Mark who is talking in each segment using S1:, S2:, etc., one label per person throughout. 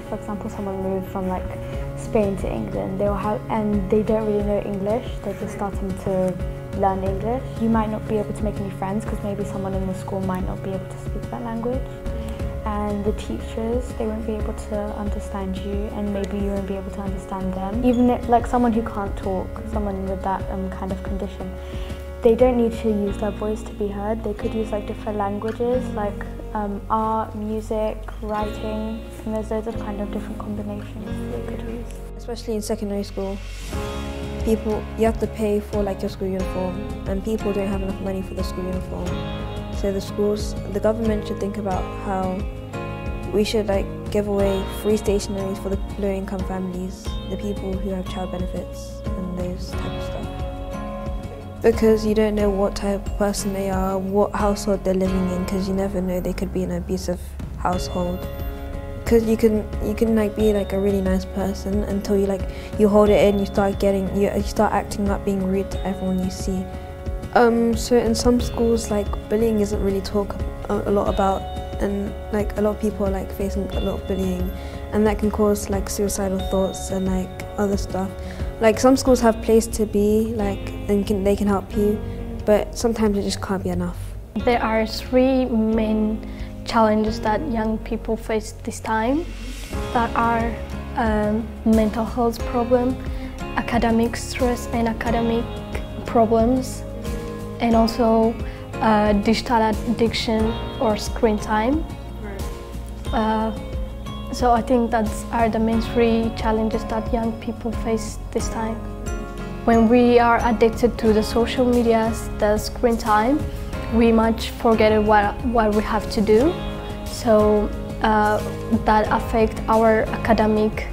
S1: For example, someone moved from like Spain to England, and they don't really know English, they're just starting to learn English. You might not be able to make any friends because maybe someone in the school might not be able to speak that language. And the teachers, they won't be able to understand you, and maybe you won't be able to understand them. Even if, like someone who can't talk, someone with that kind of condition, they don't need to use their voice to be heard. They could use like different languages, like art, music, writing, and there's loads of kind of different combinations they could use.
S2: Especially in secondary school, you have to pay for like your school uniform, and people don't have enough money for the school uniform. So the government should think about how we should like give away free stationery for the low-income families, the people who have child benefits and those type of stuff. Because you don't know what type of person they are, what household they're living in, because you never know, they could be in an abusive household. Because you can like be like a really nice person until you hold it in, you start acting up, being rude to everyone you see. So in some schools, like bullying isn't really talked a lot about, and like a lot of people are like facing a lot of bullying, and that can cause like suicidal thoughts and like other stuff. Like some schools have place to be, like, and they can help you, but sometimes it just can't be enough.
S3: There are three main challenges that young people face this time, that are mental health problem, academic stress and academic problems, and also digital addiction or screen time. So I think that are the main three challenges that young people face this time. When we are addicted to the social medias, the screen time, we much forget what we have to do. So that affect our academic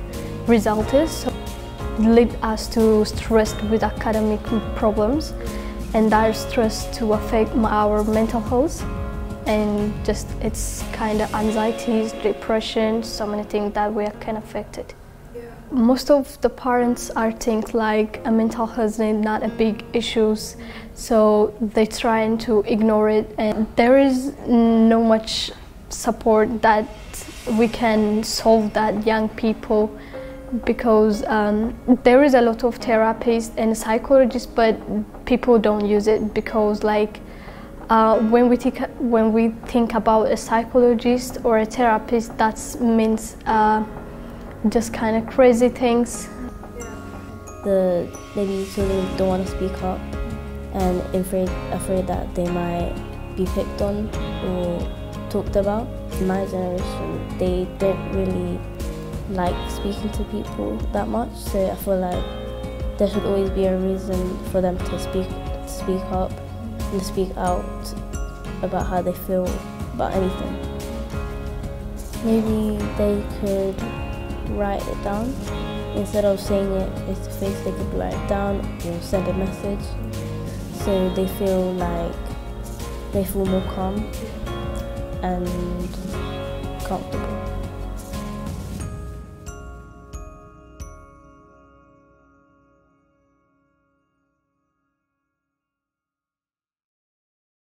S3: results, so lead us to stress with academic problems, and that stress to affect our mental health, and just it's kind of anxieties, depression, so many things that we are kind of affected. Yeah. Most of the parents are think like a mental health is not a big issue, so they're trying to ignore it, and there is no much support that we can solve that young people, because there is a lot of therapists and psychologists, but people don't use it because like when we think about a psychologist or a therapist, that means just kind of crazy things.
S4: Maybe so they don't want to speak up and afraid that they might be picked on or talked about. In my generation, they don't really like speaking to people that much, so I feel like there should always be a reason for them to speak up and to speak out about how they feel about anything. Maybe they could write it down. Instead of saying it face to face, they could write it down or send a message, so they feel more calm and comfortable.